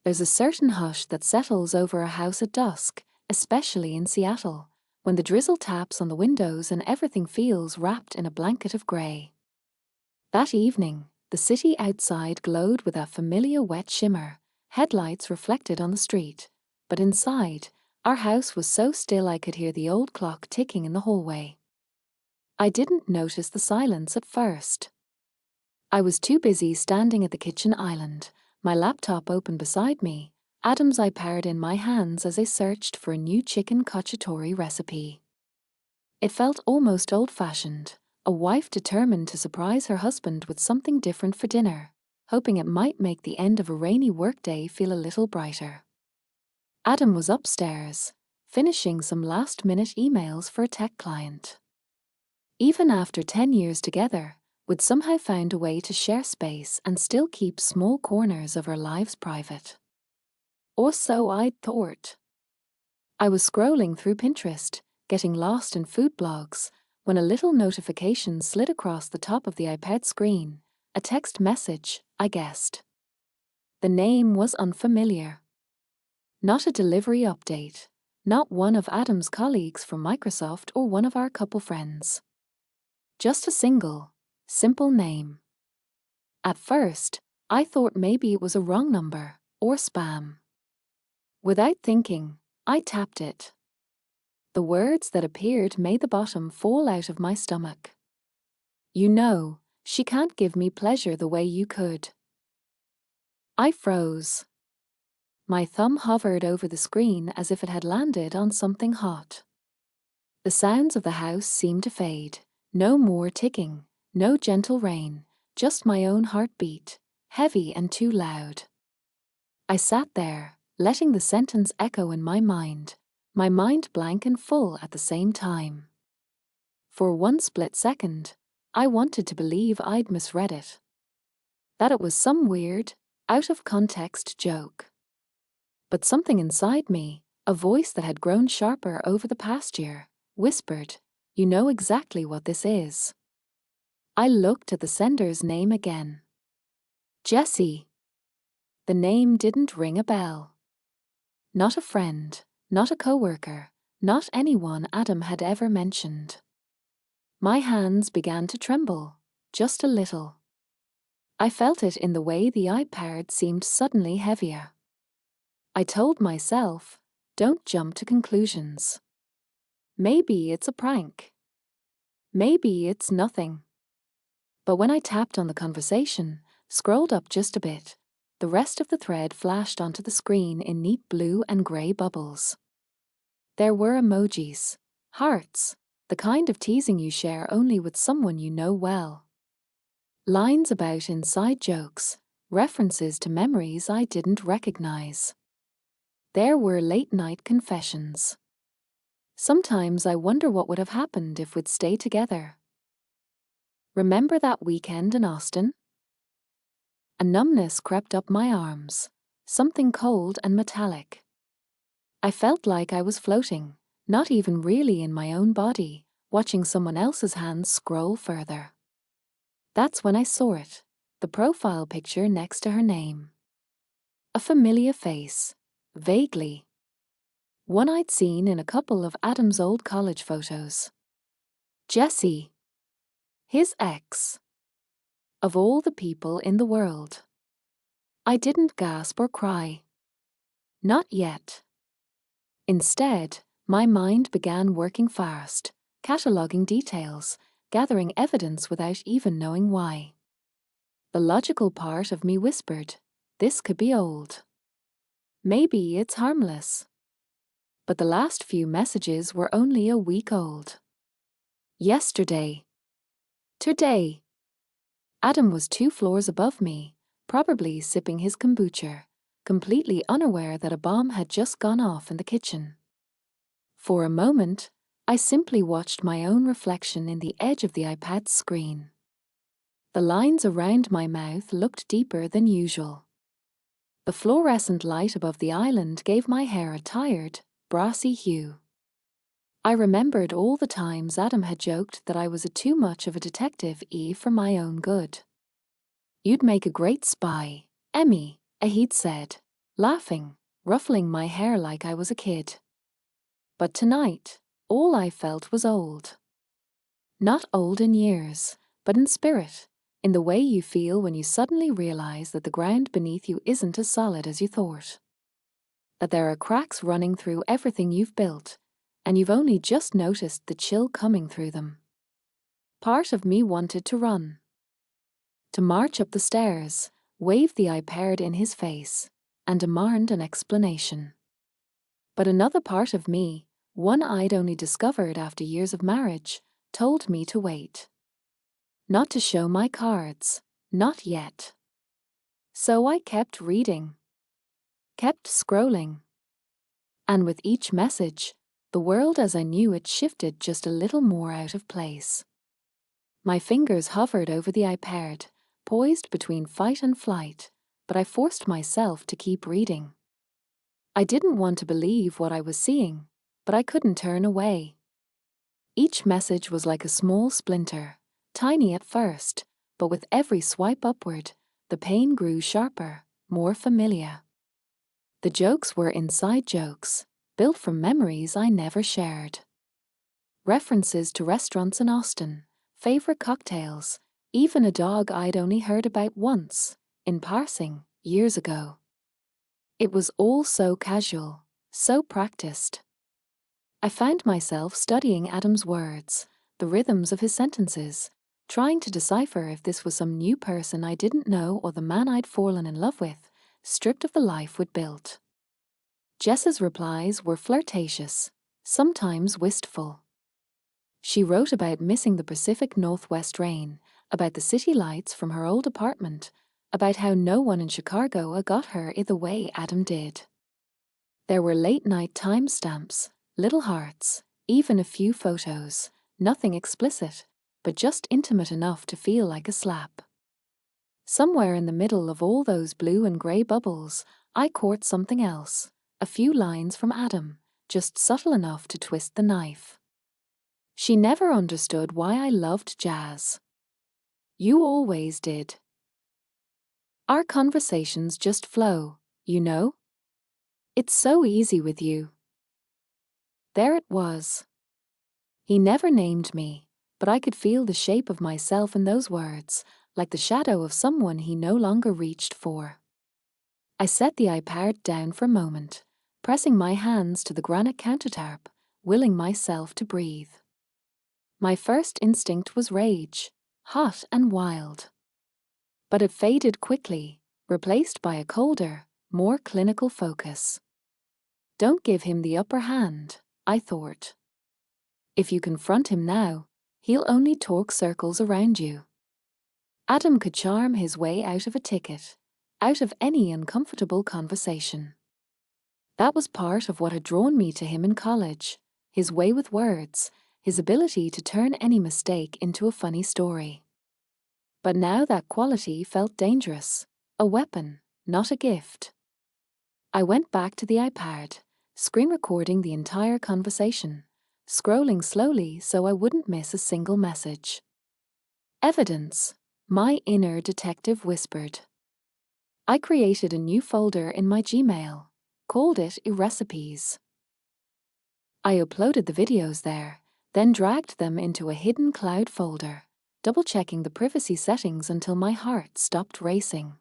There's a certain hush that settles over a house at dusk, especially in Seattle, when the drizzle taps on the windows and everything feels wrapped in a blanket of grey. That evening, the city outside glowed with a familiar wet shimmer, headlights reflected on the street, but inside, our house was so still I could hear the old clock ticking in the hallway. I didn't notice the silence at first. I was too busy standing at the kitchen island, my laptop open beside me, Adam's iPad in my hands as I searched for a new chicken cacciatore recipe. It felt almost old-fashioned, a wife determined to surprise her husband with something different for dinner, hoping it might make the end of a rainy workday feel a little brighter. Adam was upstairs, finishing some last-minute emails for a tech client. Even after 10 years together, we'd somehow found a way to share space and still keep small corners of our lives private. Or so I'd thought. I was scrolling through Pinterest, getting lost in food blogs, when a little notification slid across the top of the iPad screen, a text message, I guessed. The name was unfamiliar. Not a delivery update, not one of Adam's colleagues from Microsoft or one of our couple friends. Just a single, simple name. At first, I thought maybe it was a wrong number, or spam. Without thinking, I tapped it. The words that appeared made the bottom fall out of my stomach. You know, she can't give me pleasure the way you could. I froze. My thumb hovered over the screen as if it had landed on something hot. The sounds of the house seemed to fade. No more ticking, no gentle rain, just my own heartbeat, heavy and too loud. I sat there, letting the sentence echo in my mind blank and full at the same time. For one split second, I wanted to believe I'd misread it. That it was some weird, out-of-context joke. But something inside me, a voice that had grown sharper over the past year, whispered, "You know exactly what this is." I looked at the sender's name again. Jessie. The name didn't ring a bell. Not a friend, not a coworker, not anyone Adam had ever mentioned. My hands began to tremble, just a little. I felt it in the way the iPad seemed suddenly heavier. I told myself, don't jump to conclusions. Maybe it's a prank. Maybe it's nothing. But when I tapped on the conversation, scrolled up just a bit, the rest of the thread flashed onto the screen in neat blue and grey bubbles. There were emojis, hearts, the kind of teasing you share only with someone you know well. Lines about inside jokes, references to memories I didn't recognize. There were late-night confessions. Sometimes I wonder what would have happened if we'd stayed together. Remember that weekend in Austin? A numbness crept up my arms, something cold and metallic. I felt like I was floating, not even really in my own body, watching someone else's hands scroll further. That's when I saw it, the profile picture next to her name. A familiar face, vaguely. One I'd seen in a couple of Adam's old college photos. Jessie. His ex. Of all the people in the world. I didn't gasp or cry. Not yet. Instead, my mind began working fast, cataloguing details, gathering evidence without even knowing why. The logical part of me whispered, this could be old. Maybe it's harmless. But the last few messages were only a week old. Yesterday. Today. Adam was 2 floors above me, probably sipping his kombucha, completely unaware that a bomb had just gone off in the kitchen. For a moment, I simply watched my own reflection in the edge of the iPad's screen. The lines around my mouth looked deeper than usual. The fluorescent light above the island gave my hair a tired, brassy hue. I remembered all the times Adam had joked that I was too much of a detective for my own good. You'd make a great spy, Emmy, he'd said, laughing, ruffling my hair like I was a kid. But tonight, all I felt was old. Not old in years, but in spirit, in the way you feel when you suddenly realize that the ground beneath you isn't as solid as you thought. That there are cracks running through everything you've built, and you've only just noticed the chill coming through them. Part of me wanted to run. To march up the stairs, wave the iPad in his face, and demand an explanation. But another part of me, one I'd only discovered after years of marriage, told me to wait. Not to show my cards, not yet. So I kept reading. Kept scrolling. And with each message, the world as I knew it shifted just a little more out of place. My fingers hovered over the iPad, poised between fight and flight, but I forced myself to keep reading. I didn't want to believe what I was seeing, but I couldn't turn away. Each message was like a small splinter, tiny at first, but with every swipe upward, the pain grew sharper, more familiar. The jokes were inside jokes, built from memories I never shared. References to restaurants in Austin, favorite cocktails, even a dog I'd only heard about once, in passing, years ago. It was all so casual, so practiced. I found myself studying Adam's words, the rhythms of his sentences, trying to decipher if this was some new person I didn't know or the man I'd fallen in love with, stripped of the life we'd built. Jess's replies were flirtatious, sometimes wistful. She wrote about missing the Pacific Northwest rain, about the city lights from her old apartment, about how no one in Chicago got her the way Adam did. There were late-night timestamps, little hearts, even a few photos, nothing explicit, but just intimate enough to feel like a slap. Somewhere in the middle of all those blue and grey bubbles, I caught something else, a few lines from Adam, just subtle enough to twist the knife. She never understood why I loved jazz. You always did. Our conversations just flow, you know? It's so easy with you. There it was. He never named me, but I could feel the shape of myself in those words, like the shadow of someone he no longer reached for. I set the iPad down for a moment, pressing my hands to the granite countertop, willing myself to breathe. My first instinct was rage, hot and wild. But it faded quickly, replaced by a colder, more clinical focus. Don't give him the upper hand, I thought. If you confront him now, he'll only talk circles around you. Adam could charm his way out of a ticket, out of any uncomfortable conversation. That was part of what had drawn me to him in college, his way with words, his ability to turn any mistake into a funny story. But now that quality felt dangerous, a weapon, not a gift. I went back to the iPad, screen recording the entire conversation, scrolling slowly so I wouldn't miss a single message. Evidence, my inner detective whispered. I created a new folder in my Gmail, called it eRecipes. I uploaded the videos there, then dragged them into a hidden cloud folder, double-checking the privacy settings until my heart stopped racing.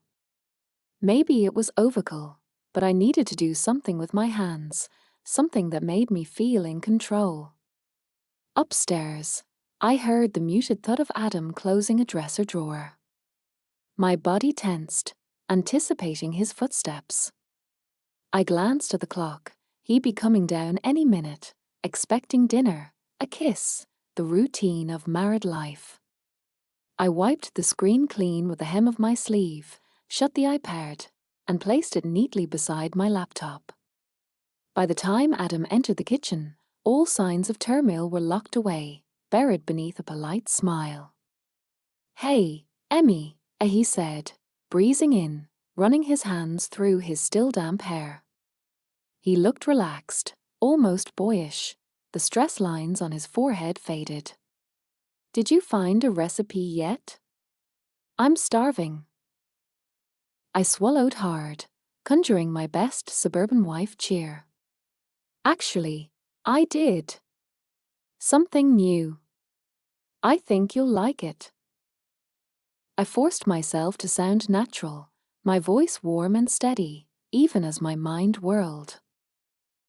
Maybe it was overkill, but I needed to do something with my hands, something that made me feel in control. Upstairs, I heard the muted thud of Adam closing a dresser drawer. My body tensed, anticipating his footsteps. I glanced at the clock, he'd be coming down any minute, expecting dinner, a kiss, the routine of married life. I wiped the screen clean with the hem of my sleeve, shut the iPad, and placed it neatly beside my laptop. By the time Adam entered the kitchen, all signs of turmoil were locked away, buried beneath a polite smile. "Hey, Emmy," he said, breezing in, running his hands through his still damp hair. He looked relaxed, almost boyish, the stress lines on his forehead faded. "Did you find a recipe yet?" "I'm starving." I swallowed hard, conjuring my best suburban wife cheer. Actually, I did. Something new. I think you'll like it. I forced myself to sound natural, my voice warm and steady, even as my mind whirled.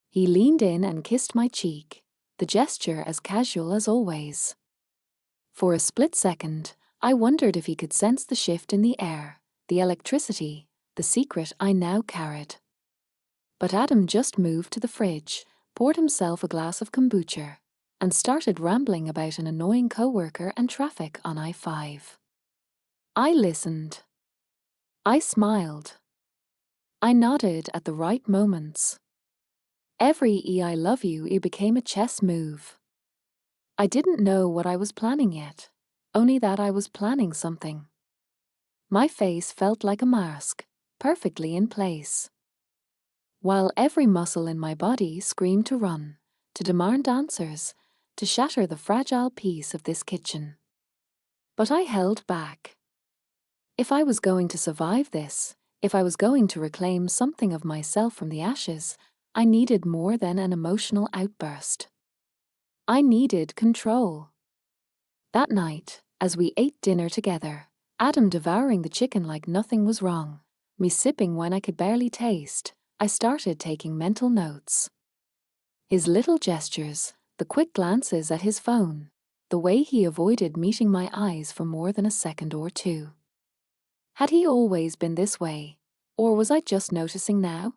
He leaned in and kissed my cheek, the gesture as casual as always. For a split second, I wondered if he could sense the shift in the air, the electricity, the secret I now carried. But Adam just moved to the fridge, poured himself a glass of kombucha, and started rambling about an annoying coworker and traffic on I-5. I listened. I smiled. I nodded at the right moments. Every I love you became a chess move. I didn't know what I was planning yet, only that I was planning something. My face felt like a mask, perfectly in place, while every muscle in my body screamed to run, to demand answers, to shatter the fragile peace of this kitchen. But I held back. If I was going to survive this, if I was going to reclaim something of myself from the ashes, I needed more than an emotional outburst. I needed control. That night, as we ate dinner together, Adam devouring the chicken like nothing was wrong, me sipping wine I could barely taste, I started taking mental notes. His little gestures, the quick glances at his phone, the way he avoided meeting my eyes for more than a second or two. Had he always been this way, or was I just noticing now?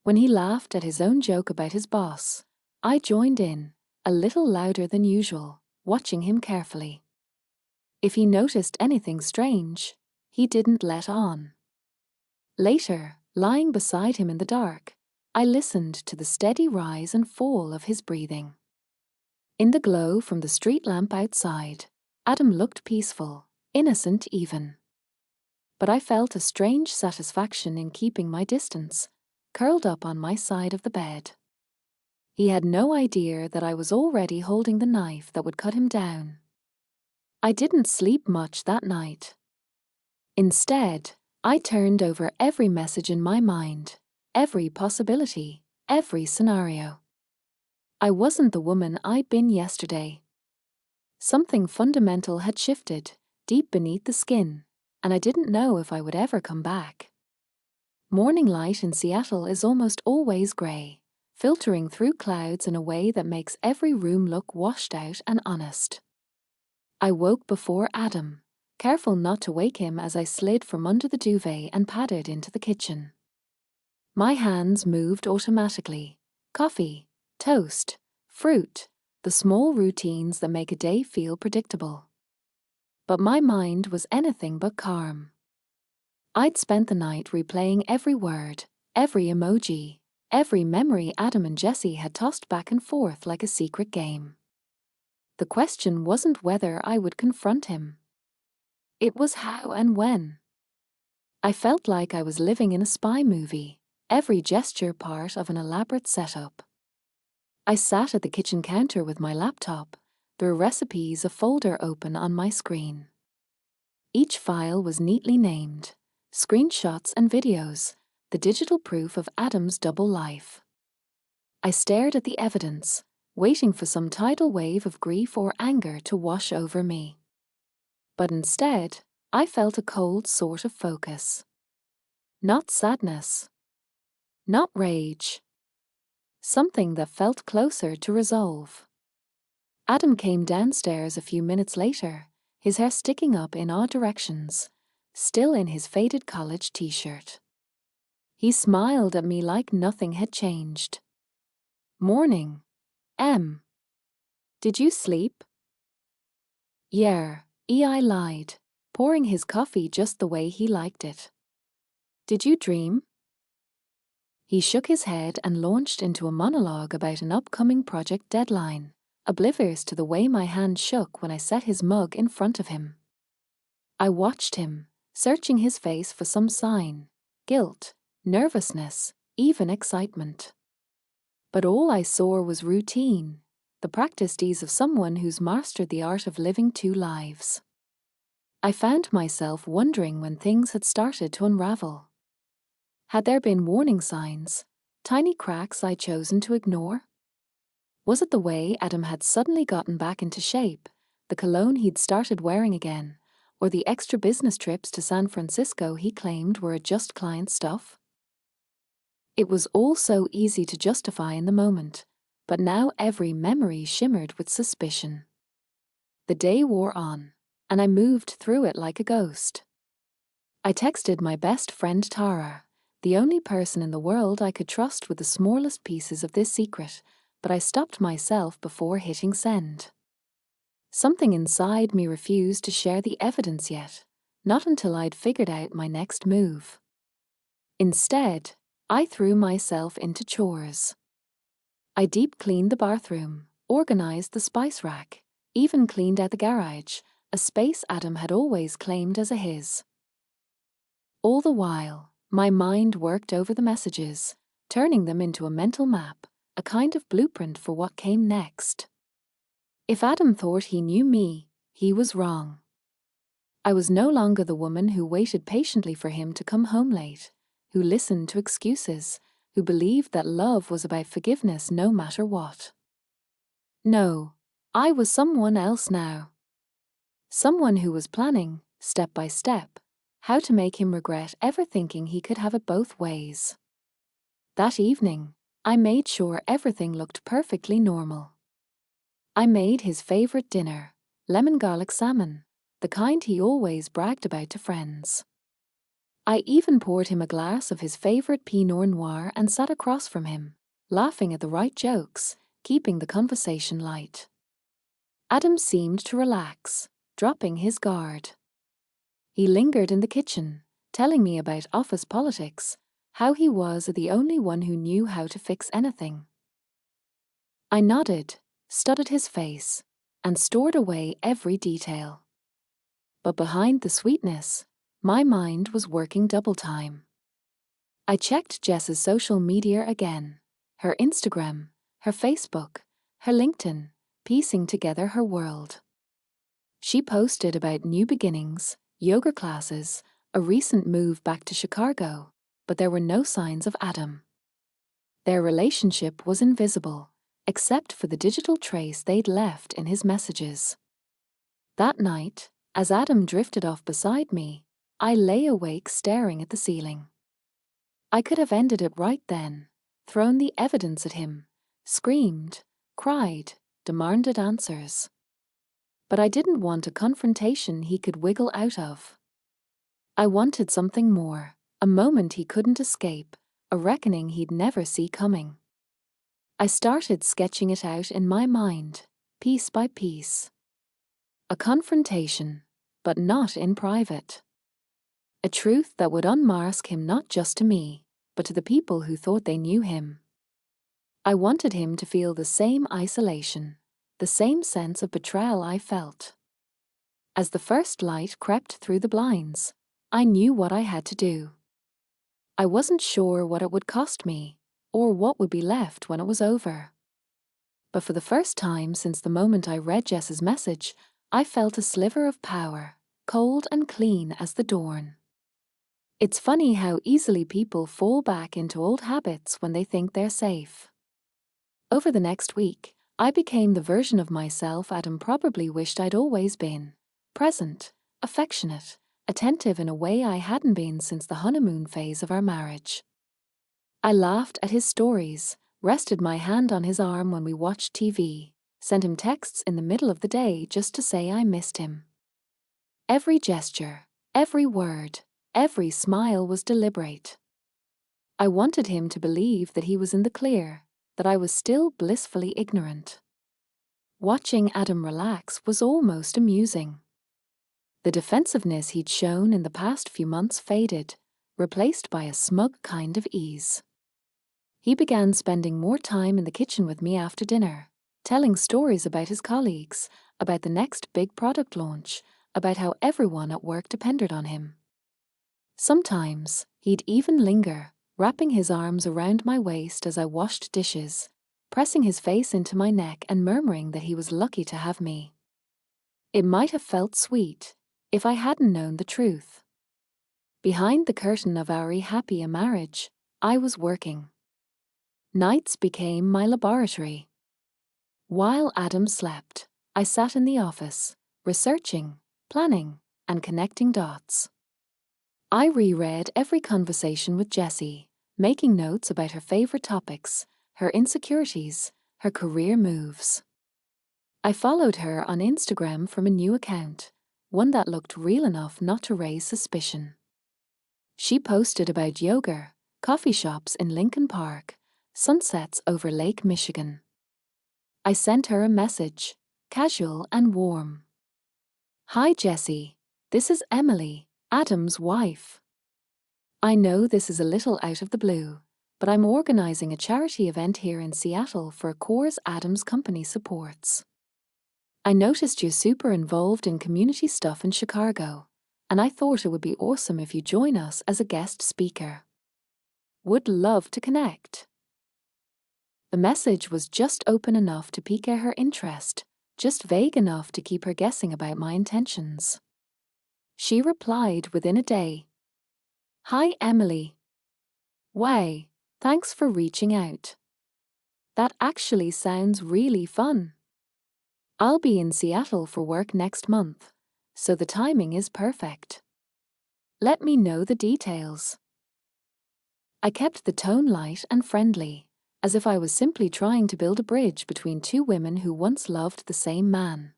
When he laughed at his own joke about his boss, I joined in, a little louder than usual, watching him carefully. If he noticed anything strange, he didn't let on. Later, lying beside him in the dark, I listened to the steady rise and fall of his breathing. In the glow from the street lamp outside, Adam looked peaceful, innocent even. But I felt a strange satisfaction in keeping my distance, curled up on my side of the bed. He had no idea that I was already holding the knife that would cut him down. I didn't sleep much that night. Instead, I turned over every message in my mind, every possibility, every scenario. I wasn't the woman I'd been yesterday. Something fundamental had shifted, deep beneath the skin, and I didn't know if I would ever come back. Morning light in Seattle is almost always grey, filtering through clouds in a way that makes every room look washed out and honest. I woke before Adam, careful not to wake him as I slid from under the duvet and padded into the kitchen. My hands moved automatically. Coffee, toast, fruit, the small routines that make a day feel predictable. But my mind was anything but calm. I'd spent the night replaying every word, every emoji, every memory Adam and Jesse had tossed back and forth like a secret game. The question wasn't whether I would confront him. It was how and when. I felt like I was living in a spy movie, every gesture part of an elaborate setup. I sat at the kitchen counter with my laptop, the recipes a folder open on my screen. Each file was neatly named, screenshots and videos, the digital proof of Adam's double life. I stared at the evidence, waiting for some tidal wave of grief or anger to wash over me. But instead, I felt a cold sort of focus. Not sadness. Not rage. Something that felt closer to resolve. Adam came downstairs a few minutes later, his hair sticking up in odd directions, still in his faded college t-shirt. He smiled at me like nothing had changed. Morning, M. Did you sleep? Yeah, I lied, pouring his coffee just the way he liked it. Did you dream? He shook his head and launched into a monologue about an upcoming project deadline, oblivious to the way my hand shook when I set his mug in front of him. I watched him, searching his face for some sign, guilt, nervousness, even excitement. But all I saw was routine, the practiced ease of someone who's mastered the art of living two lives. I found myself wondering when things had started to unravel. Had there been warning signs, tiny cracks I'd chosen to ignore? Was it the way Adam had suddenly gotten back into shape, the cologne he'd started wearing again, or the extra business trips to San Francisco he claimed were just client stuff? It was all so easy to justify in the moment, but now every memory shimmered with suspicion. The day wore on, and I moved through it like a ghost. I texted my best friend Tara, the only person in the world I could trust with the smallest pieces of this secret, but I stopped myself before hitting send. Something inside me refused to share the evidence yet, not until I'd figured out my next move. Instead, I threw myself into chores. I deep cleaned the bathroom, organized the spice rack, even cleaned out the garage, a space Adam had always claimed as his. All the while, my mind worked over the messages, turning them into a mental map, a kind of blueprint for what came next. If Adam thought he knew me, he was wrong. I was no longer the woman who waited patiently for him to come home late, who listened to excuses, who believed that love was about forgiveness no matter what. No, I was someone else now. Someone who was planning, step by step, how to make him regret ever thinking he could have it both ways. That evening, I made sure everything looked perfectly normal. I made his favorite dinner, lemon garlic salmon, the kind he always bragged about to friends. I even poured him a glass of his favorite Pinot Noir and sat across from him, laughing at the right jokes, keeping the conversation light. Adam seemed to relax, dropping his guard. He lingered in the kitchen, telling me about office politics, how he was the only one who knew how to fix anything. I nodded, studied his face, and stored away every detail. But behind the sweetness, my mind was working double time. I checked Jess's social media again, her Instagram, her Facebook, her LinkedIn, piecing together her world. She posted about new beginnings, yoga classes, a recent move back to Chicago, but there were no signs of Adam. Their relationship was invisible, except for the digital trace they'd left in his messages. That night, as Adam drifted off beside me, I lay awake staring at the ceiling. I could have ended it right then, thrown the evidence at him, screamed, cried, demanded answers. But I didn't want a confrontation he could wiggle out of. I wanted something more, a moment he couldn't escape, a reckoning he'd never see coming. I started sketching it out in my mind, piece by piece. A confrontation, but not in private. A truth that would unmask him not just to me, but to the people who thought they knew him. I wanted him to feel the same isolation, the same sense of betrayal I felt. As the first light crept through the blinds, I knew what I had to do. I wasn't sure what it would cost me, or what would be left when it was over. But for the first time since the moment I read Jess's message, I felt a sliver of power, cold and clean as the dawn. It's funny how easily people fall back into old habits when they think they're safe. Over the next week, I became the version of myself Adam probably wished I'd always been. Present, affectionate, attentive in a way I hadn't been since the honeymoon phase of our marriage. I laughed at his stories, rested my hand on his arm when we watched TV, sent him texts in the middle of the day just to say I missed him. Every gesture, every word, every smile was deliberate. I wanted him to believe that he was in the clear, that I was still blissfully ignorant. Watching Adam relax was almost amusing. The defensiveness he'd shown in the past few months faded, replaced by a smug kind of ease. He began spending more time in the kitchen with me after dinner, telling stories about his colleagues, about the next big product launch, about how everyone at work depended on him. Sometimes, he'd even linger, wrapping his arms around my waist as I washed dishes, pressing his face into my neck and murmuring that he was lucky to have me. It might have felt sweet, if I hadn't known the truth. Behind the curtain of our happy marriage, I was working. Nights became my laboratory. While Adam slept, I sat in the office, researching, planning, and connecting dots. I reread every conversation with Jessie, making notes about her favorite topics, her insecurities, her career moves. I followed her on Instagram from a new account, one that looked real enough not to raise suspicion. She posted about yoga, coffee shops in Lincoln Park, sunsets over Lake Michigan. I sent her a message, casual and warm. "Hi Jessie, this is Emily, Adam's wife. I know this is a little out of the blue, but I'm organizing a charity event here in Seattle for a cause Adam's company supports. I noticed you're super involved in community stuff in Chicago, and I thought it would be awesome if you join us as a guest speaker. Would love to connect." The message was just open enough to pique her interest, just vague enough to keep her guessing about my intentions. She replied within a day. "Hi Emily. Wow, thanks for reaching out. That actually sounds really fun. I'll be in Seattle for work next month, so the timing is perfect. Let me know the details." I kept the tone light and friendly, as if I was simply trying to build a bridge between two women who once loved the same man.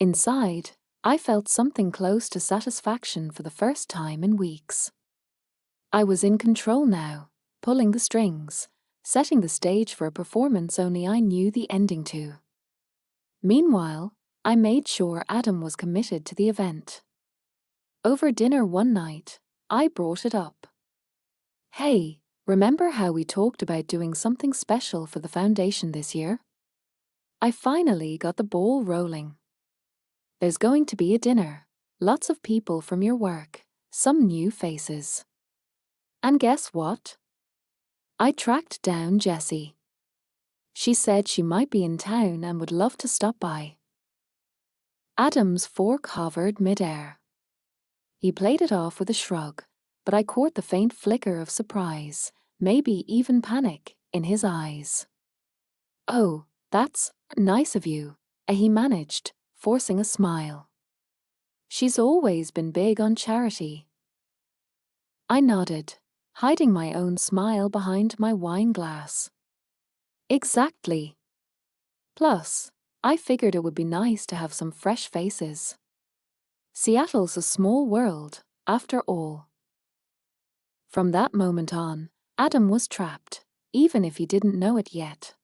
Inside, I felt something close to satisfaction for the first time in weeks. I was in control now, pulling the strings, setting the stage for a performance only I knew the ending to. Meanwhile, I made sure Adam was committed to the event. Over dinner one night, I brought it up. "Hey, remember how we talked about doing something special for the foundation this year? I finally got the ball rolling. There's going to be a dinner, lots of people from your work, some new faces. And guess what? I tracked down Jessie. She said she might be in town and would love to stop by." Adam's fork hovered midair. He played it off with a shrug, but I caught the faint flicker of surprise, maybe even panic, in his eyes. "Oh, that's nice of you," he managed, forcing a smile. "She's always been big on charity." I nodded, hiding my own smile behind my wine glass. "Exactly. Plus, I figured it would be nice to have some fresh faces. Seattle's a small world, after all." From that moment on, Adam was trapped, even if he didn't know it yet.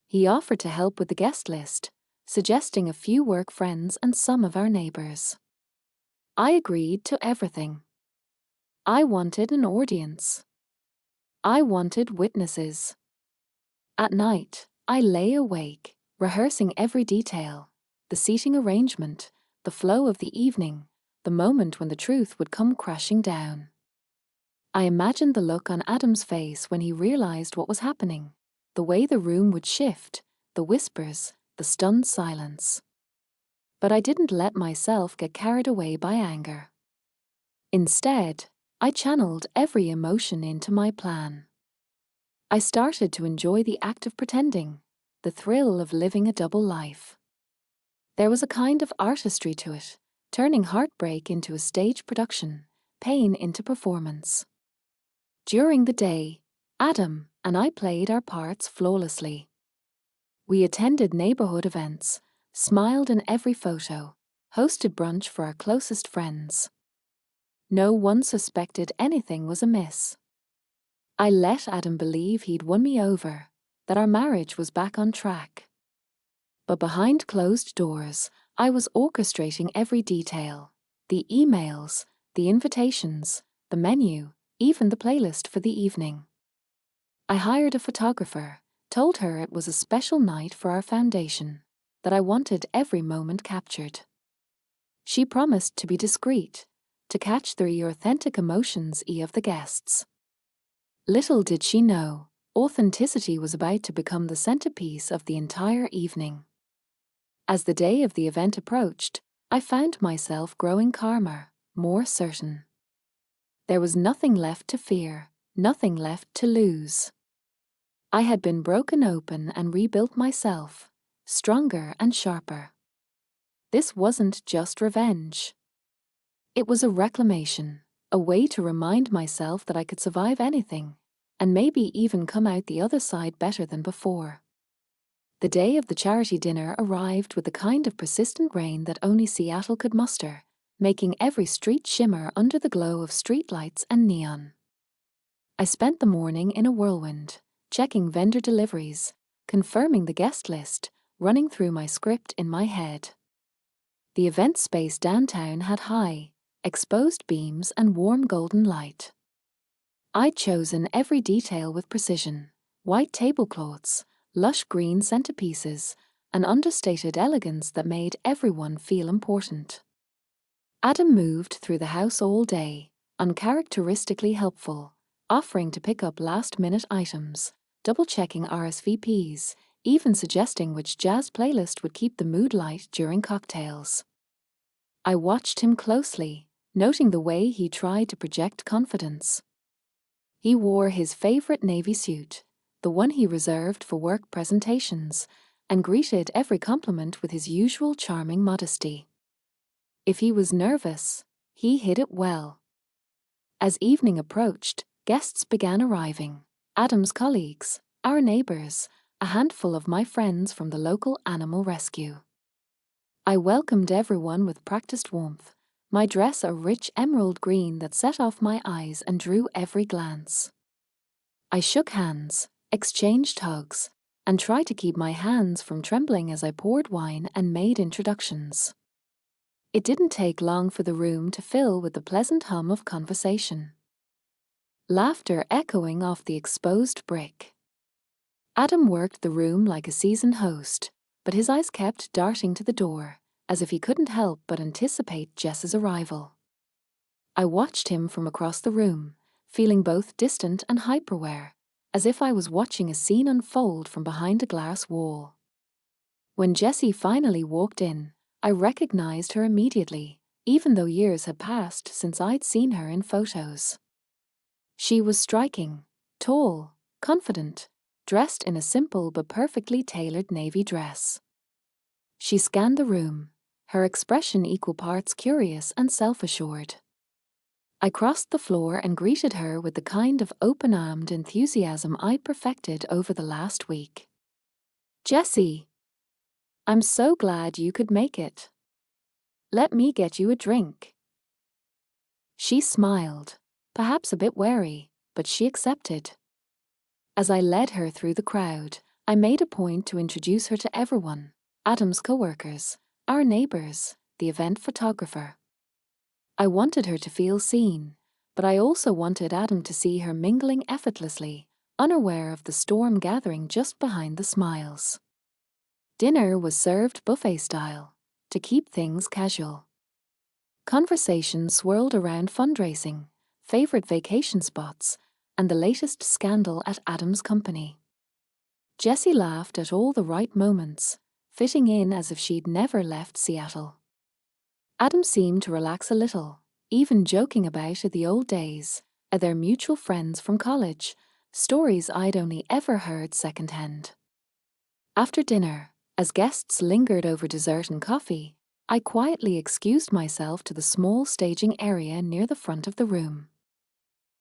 He offered to help with the guest list, suggesting a few work friends and some of our neighbors. I agreed to everything. I wanted an audience. I wanted witnesses. At night, I lay awake, rehearsing every detail, the seating arrangement, the flow of the evening, the moment when the truth would come crashing down. I imagined the look on Adam's face when he realized what was happening, the way the room would shift, the whispers, the stunned silence. But I didn't let myself get carried away by anger. Instead, I channeled every emotion into my plan. I started to enjoy the act of pretending, the thrill of living a double life. There was a kind of artistry to it, turning heartbreak into a stage production, pain into performance. During the day, Adam and I played our parts flawlessly. We attended neighborhood events, smiled in every photo, hosted brunch for our closest friends. No one suspected anything was amiss. I let Adam believe he'd won me over, that our marriage was back on track. But behind closed doors, I was orchestrating every detail: the emails, the invitations, the menu, even the playlist for the evening. I hired a photographer, told her it was a special night for our foundation, that I wanted every moment captured. She promised to be discreet, to catch the authentic emotions of the guests. Little did she know, authenticity was about to become the centerpiece of the entire evening. As the day of the event approached, I found myself growing calmer, more certain. There was nothing left to fear, nothing left to lose. I had been broken open and rebuilt myself, stronger and sharper. This wasn't just revenge. It was a reclamation, a way to remind myself that I could survive anything, and maybe even come out the other side better than before. The day of the charity dinner arrived with the kind of persistent rain that only Seattle could muster, making every street shimmer under the glow of streetlights and neon. I spent the morning in a whirlwind, checking vendor deliveries, confirming the guest list, running through my script in my head. The event space downtown had high, exposed beams and warm golden light. I'd chosen every detail with precision: white tablecloths, lush green centerpieces, an understated elegance that made everyone feel important. Adam moved through the house all day, uncharacteristically helpful, offering to pick up last-minute items, double-checking RSVPs, even suggesting which jazz playlist would keep the mood light during cocktails. I watched him closely, noting the way he tried to project confidence. He wore his favorite navy suit, the one he reserved for work presentations, and greeted every compliment with his usual charming modesty. If he was nervous, he hid it well. As evening approached, guests began arriving: Adam's colleagues, our neighbors, a handful of my friends from the local animal rescue. I welcomed everyone with practiced warmth, my dress a rich emerald green that set off my eyes and drew every glance. I shook hands, exchanged hugs, and tried to keep my hands from trembling as I poured wine and made introductions. It didn't take long for the room to fill with the pleasant hum of conversation. Laughter echoing off the exposed brick. Adam worked the room like a seasoned host, but his eyes kept darting to the door, as if he couldn't help but anticipate Jess's arrival. I watched him from across the room, feeling both distant and hyperaware, as if I was watching a scene unfold from behind a glass wall. When Jessie finally walked in, I recognized her immediately, even though years had passed since I'd seen her in photos. She was striking, tall, confident, dressed in a simple but perfectly tailored navy dress. She scanned the room, her expression equal parts curious and self-assured. I crossed the floor and greeted her with the kind of open-armed enthusiasm I'd perfected over the last week. "Jessie, I'm so glad you could make it. Let me get you a drink." She smiled, perhaps a bit wary, but she accepted. As I led her through the crowd, I made a point to introduce her to everyone: Adam's co-workers, our neighbors, the event photographer. I wanted her to feel seen, but I also wanted Adam to see her mingling effortlessly, unaware of the storm gathering just behind the smiles. Dinner was served buffet style, to keep things casual. Conversation swirled around fundraising, favorite vacation spots, and the latest scandal at Adam's company. Jessie laughed at all the right moments, fitting in as if she'd never left Seattle. Adam seemed to relax a little, even joking about the old days, their mutual friends from college, stories I'd only ever heard secondhand. After dinner, as guests lingered over dessert and coffee, I quietly excused myself to the small staging area near the front of the room.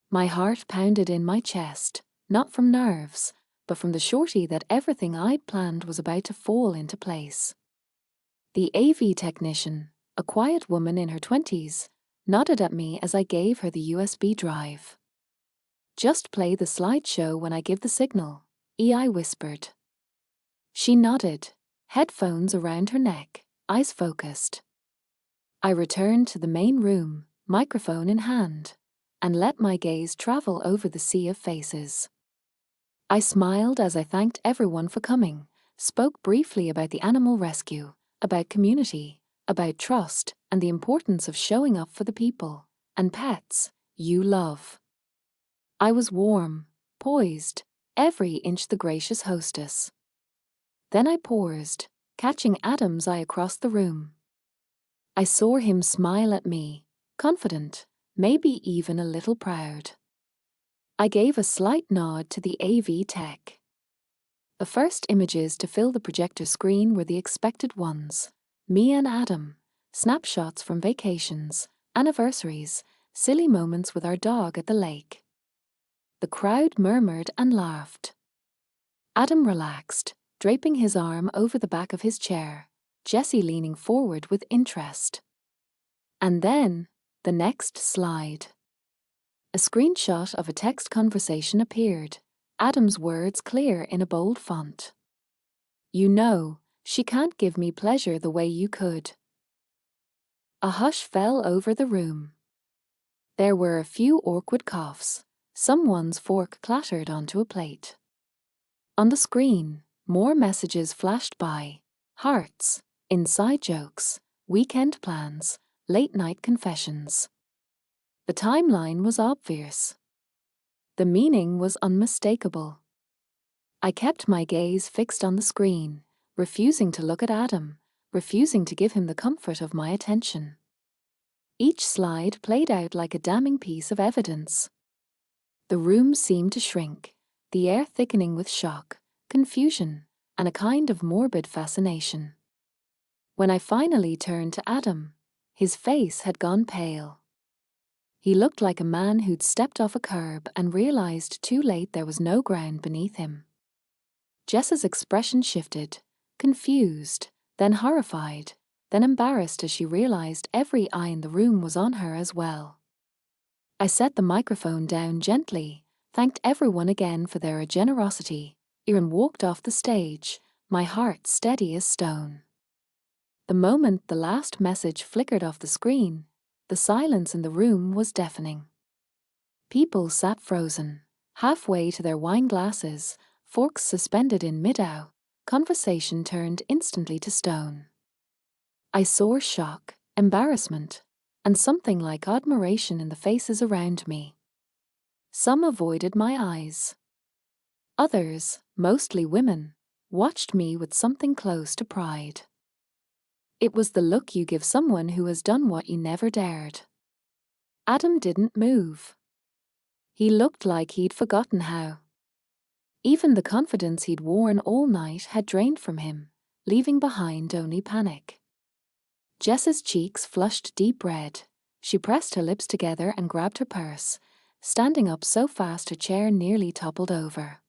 My heart pounded in my chest, not from nerves, but from the surety that everything I'd planned was about to fall into place. The AV technician, a quiet woman in her 20s, nodded at me as I gave her the USB drive. "Just play the slideshow when I give the signal," EI whispered. She nodded, headphones around her neck, eyes focused. I returned to the main room, microphone in hand, and let my gaze travel over the sea of faces. I smiled as I thanked everyone for coming, spoke briefly about the animal rescue, about community, about trust, and the importance of showing up for the people and pets you love. I was warm, poised, every inch the gracious hostess. Then I paused, catching Adam's eye across the room. I saw him smile at me, confident, maybe even a little proud. I gave a slight nod to the AV tech. The first images to fill the projector screen were the expected ones. Me and Adam, snapshots from vacations, anniversaries, silly moments with our dog at the lake. The crowd murmured and laughed. Adam relaxed, draping his arm over the back of his chair, Jessie leaning forward with interest. And then, the next slide. A screenshot of a text conversation appeared, Adam's words clear in a bold font. "You know, she can't give me pleasure the way you could." A hush fell over the room. There were a few awkward coughs. Someone's fork clattered onto a plate. On the screen, more messages flashed by. Hearts, inside jokes, weekend plans, late-night confessions. The timeline was obvious. The meaning was unmistakable. I kept my gaze fixed on the screen, refusing to look at Adam, refusing to give him the comfort of my attention. Each slide played out like a damning piece of evidence. The room seemed to shrink, the air thickening with shock, confusion, and a kind of morbid fascination. When I finally turned to Adam, his face had gone pale. He looked like a man who'd stepped off a curb and realized too late there was no ground beneath him. Jess's expression shifted, confused, then horrified, then embarrassed as she realized every eye in the room was on her as well. I set the microphone down gently, thanked everyone again for their generosity, and walked off the stage, my heart steady as stone. The moment the last message flickered off the screen, the silence in the room was deafening. People sat frozen, halfway to their wine glasses, forks suspended in mid-aisle, conversation turned instantly to stone. I saw shock, embarrassment, and something like admiration in the faces around me. Some avoided my eyes. Others, mostly women, watched me with something close to pride. It was the look you give someone who has done what you never dared. Adam didn't move. He looked like he'd forgotten how. Even the confidence he'd worn all night had drained from him, leaving behind only panic. Jess's cheeks flushed deep red. She pressed her lips together and grabbed her purse, standing up so fast her chair nearly toppled over.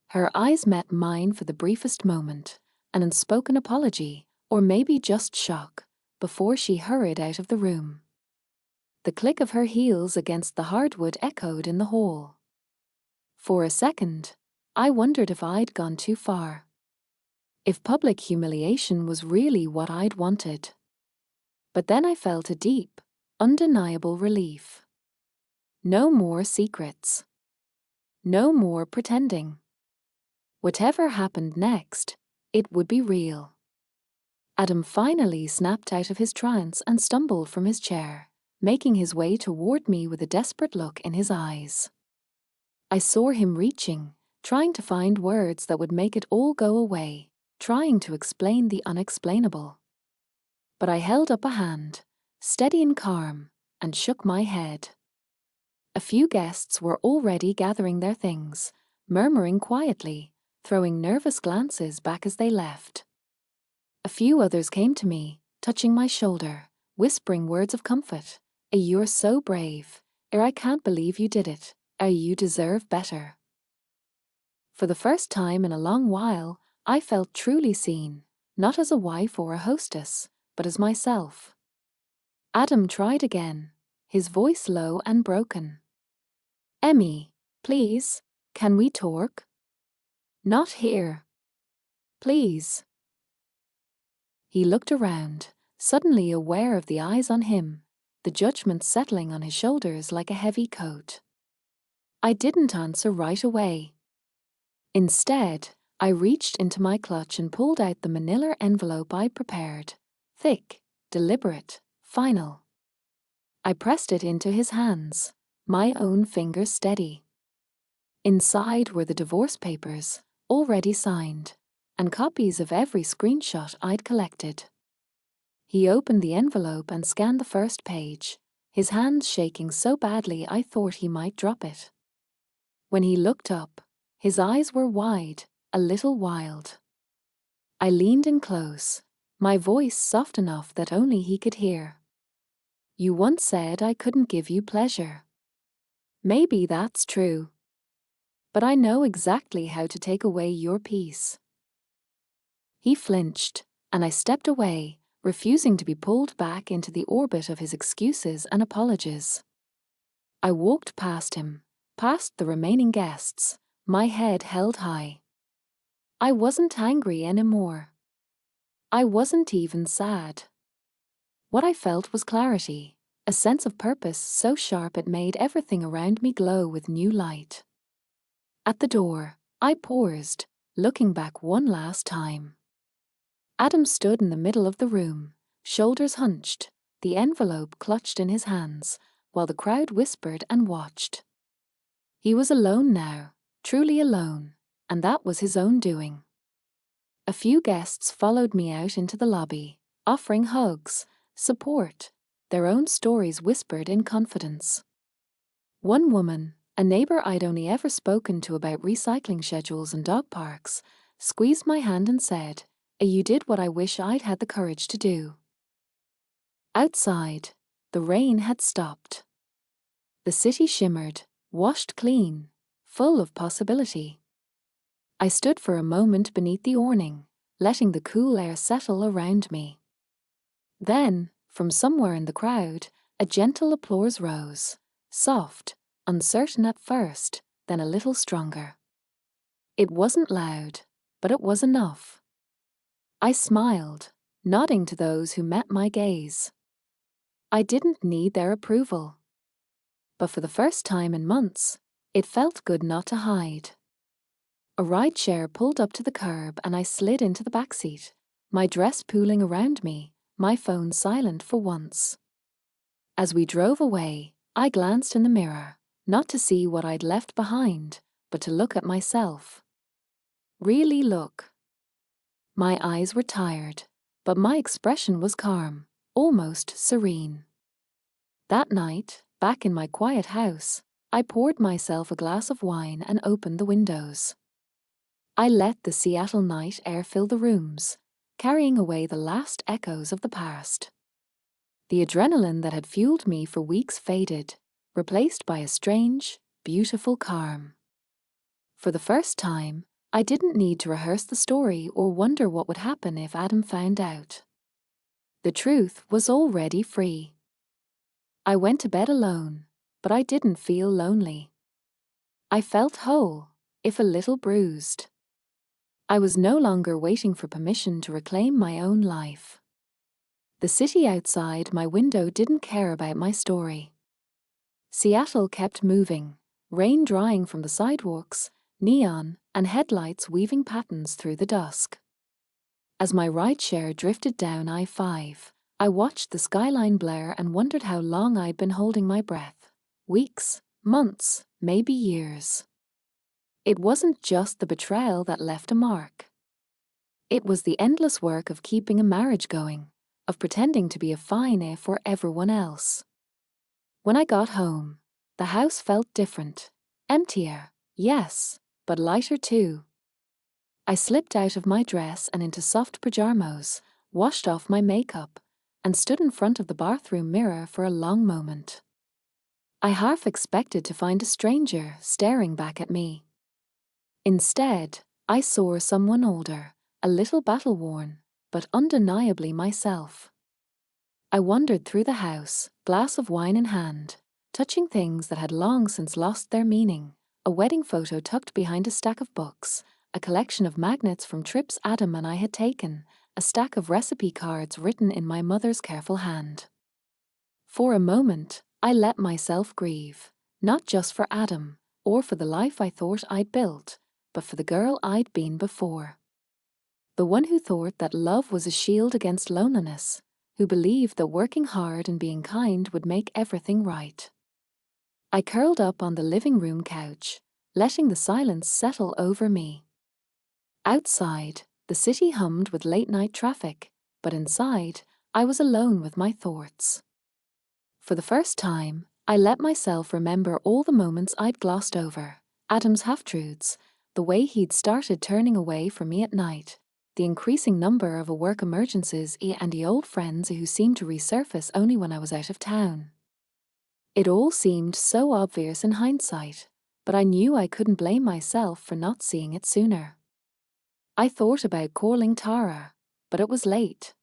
Her eyes met mine for the briefest moment, an unspoken apology, or maybe just shock, before she hurried out of the room. The click of her heels against the hardwood echoed in the hall. For a second, I wondered if I'd gone too far. If public humiliation was really what I'd wanted. But then I felt a deep, undeniable relief. No more secrets. No more pretending. Whatever happened next, it would be real. Adam finally snapped out of his trance and stumbled from his chair, making his way toward me with a desperate look in his eyes. I saw him reaching, trying to find words that would make it all go away, trying to explain the unexplainable. But I held up a hand, steady and calm, and shook my head. A few guests were already gathering their things, murmuring quietly, throwing nervous glances back as they left. A few others came to me, touching my shoulder, whispering words of comfort. "You're so brave. I can't believe you did it. You deserve better." For the first time in a long while, I felt truly seen, not as a wife or a hostess, but as myself. Adam tried again, his voice low and broken. "Emmy, please, can we talk?" "Not here." "Please." He looked around, suddenly aware of the eyes on him, the judgment settling on his shoulders like a heavy coat. I didn't answer right away. Instead, I reached into my clutch and pulled out the manila envelope I'd prepared, thick, deliberate, final. I pressed it into his hands, my own fingers steady. Inside were the divorce papers, already signed, and copies of every screenshot I'd collected. He opened the envelope and scanned the first page, his hands shaking so badly I thought he might drop it. When he looked up, his eyes were wide, a little wild. I leaned in close, my voice soft enough that only he could hear. "You once said I couldn't give you pleasure. Maybe that's true. But I know exactly how to take away your peace." He flinched, and I stepped away, refusing to be pulled back into the orbit of his excuses and apologies. I walked past him, past the remaining guests, my head held high. I wasn't angry anymore. I wasn't even sad. What I felt was clarity, a sense of purpose so sharp it made everything around me glow with new light. At the door, I paused, looking back one last time. Adam stood in the middle of the room, shoulders hunched, the envelope clutched in his hands, while the crowd whispered and watched. He was alone now, truly alone, and that was his own doing. A few guests followed me out into the lobby, offering hugs, support, their own stories whispered in confidence. One woman, a neighbor I'd only ever spoken to about recycling schedules and dog parks, squeezed my hand and said, "You did what I wish I'd had the courage to do." Outside, the rain had stopped. The city shimmered, washed clean, full of possibility. I stood for a moment beneath the awning, letting the cool air settle around me. Then, from somewhere in the crowd, a gentle applause rose, soft, uncertain at first, then a little stronger. It wasn't loud, but it was enough. I smiled, nodding to those who met my gaze. I didn't need their approval. But for the first time in months, it felt good not to hide. A rideshare pulled up to the curb and I slid into the backseat, my dress pooling around me, my phone silent for once. As we drove away, I glanced in the mirror, not to see what I'd left behind, but to look at myself. Really look. My eyes were tired, but my expression was calm, almost serene. That night, back in my quiet house, I poured myself a glass of wine and opened the windows. I let the Seattle night air fill the rooms, carrying away the last echoes of the past. The adrenaline that had fueled me for weeks faded, replaced by a strange, beautiful calm. For the first time, I didn't need to rehearse the story or wonder what would happen if Adam found out. The truth was already free. I went to bed alone, but I didn't feel lonely. I felt whole, if a little bruised. I was no longer waiting for permission to reclaim my own life. The city outside my window didn't care about my story. Seattle kept moving, rain drying from the sidewalks, neon and headlights weaving patterns through the dusk. As my rideshare drifted down I-5, I watched the skyline blare and wondered how long I'd been holding my breath. Weeks, months, maybe years. It wasn't just the betrayal that left a mark. It was the endless work of keeping a marriage going, of pretending to be a fine for everyone else. When I got home, the house felt different. Emptier, yes, but lighter too. I slipped out of my dress and into soft pajamas, washed off my makeup, and stood in front of the bathroom mirror for a long moment. I half expected to find a stranger staring back at me. Instead, I saw someone older, a little battle-worn, but undeniably myself. I wandered through the house, glass of wine in hand, touching things that had long since lost their meaning, a wedding photo tucked behind a stack of books, a collection of magnets from trips Adam and I had taken, a stack of recipe cards written in my mother's careful hand. For a moment, I let myself grieve, not just for Adam, or for the life I thought I'd built, but for the girl I'd been before. The one who thought that love was a shield against loneliness, who believed that working hard and being kind would make everything right. I curled up on the living room couch, letting the silence settle over me. Outside, the city hummed with late-night traffic, but inside, I was alone with my thoughts. For the first time, I let myself remember all the moments I'd glossed over. Adam's half-truths, the way he'd started turning away from me at night, the increasing number of work emergencies and the old friends who seemed to resurface only when I was out of town. It all seemed so obvious in hindsight, but I knew I couldn't blame myself for not seeing it sooner. I thought about calling Tara, but it was late.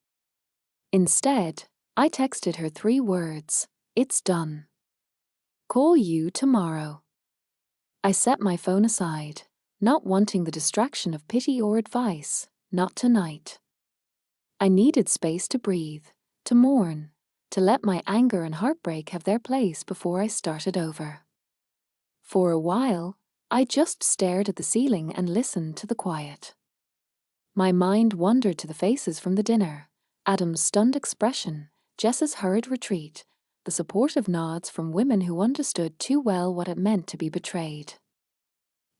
Instead, I texted her 3 words: "It's done. Call you tomorrow." I set my phone aside, not wanting the distraction of pity or advice, not tonight. I needed space to breathe, to mourn, to let my anger and heartbreak have their place before I started over. For a while, I just stared at the ceiling and listened to the quiet. My mind wandered to the faces from the dinner, Adam's stunned expression, Jess's hurried retreat, the supportive nods from women who understood too well what it meant to be betrayed.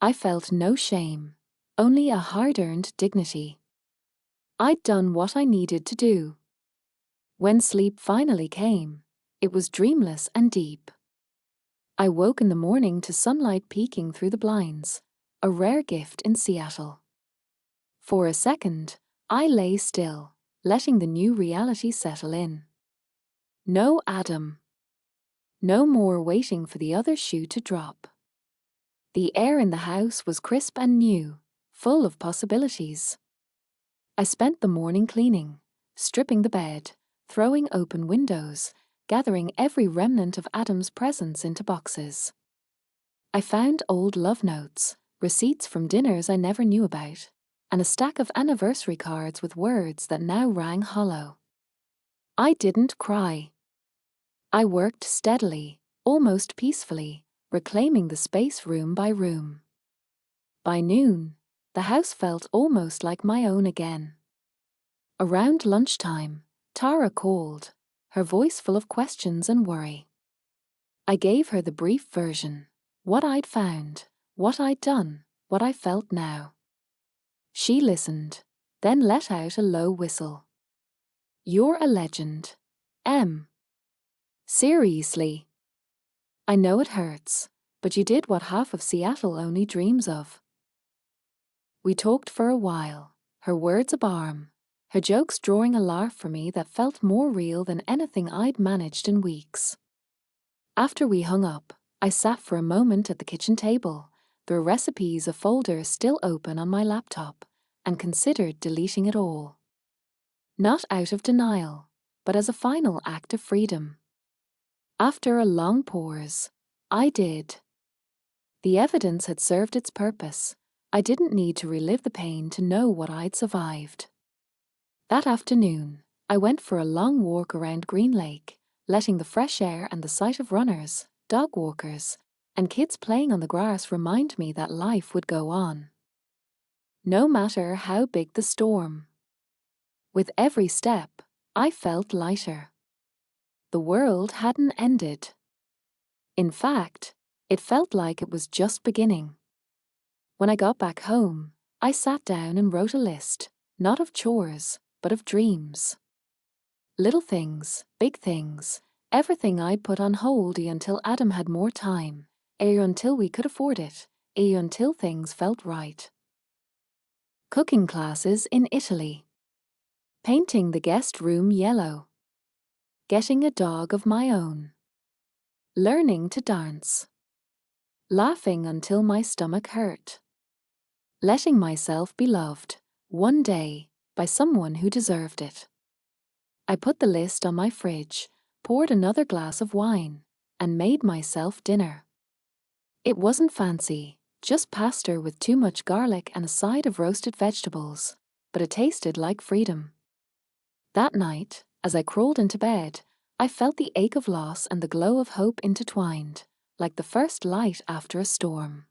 I felt no shame, only a hard-earned dignity. I'd done what I needed to do. When sleep finally came, it was dreamless and deep. I woke in the morning to sunlight peeking through the blinds, a rare gift in Seattle. For a second, I lay still, letting the new reality settle in. No Adam. No more waiting for the other shoe to drop. The air in the house was crisp and new, full of possibilities. I spent the morning cleaning, stripping the bed, throwing open windows, gathering every remnant of Adam's presence into boxes. I found old love notes, receipts from dinners I never knew about, and a stack of anniversary cards with words that now rang hollow. I didn't cry. I worked steadily, almost peacefully, reclaiming the space room by room. By noon, the house felt almost like my own again. Around lunchtime, Tara called, her voice full of questions and worry. I gave her the brief version, what I'd found, what I'd done, what I felt now. She listened, then let out a low whistle. "You're a legend, Em. Seriously. I know it hurts, but you did what half of Seattle only dreams of." We talked for a while, her words a balm, her jokes drawing a laugh for me that felt more real than anything I'd managed in weeks. After we hung up, I sat for a moment at the kitchen table, the recipes of folders still open on my laptop, and considered deleting it all. Not out of denial, but as a final act of freedom. After a long pause, I did. The evidence had served its purpose. I didn't need to relive the pain to know what I'd survived. That afternoon, I went for a long walk around Green Lake, letting the fresh air and the sight of runners, dog walkers, and kids playing on the grass remind me that life would go on. No matter how big the storm. With every step, I felt lighter. The world hadn't ended. In fact, it felt like it was just beginning. When I got back home, I sat down and wrote a list, not of chores, but of dreams. Little things, big things, everything I'd put on hold until Adam had more time, until we could afford it, until things felt right. Cooking classes in Italy. Painting the guest room yellow. Getting a dog of my own. Learning to dance. Laughing until my stomach hurt. Letting myself be loved, one day, by someone who deserved it. I put the list on my fridge, poured another glass of wine, and made myself dinner. It wasn't fancy, just pasta with too much garlic and a side of roasted vegetables, but it tasted like freedom. That night, as I crawled into bed, I felt the ache of loss and the glow of hope intertwined, like the first light after a storm.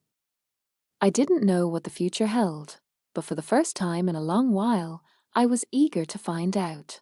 I didn't know what the future held, but for the first time in a long while, I was eager to find out.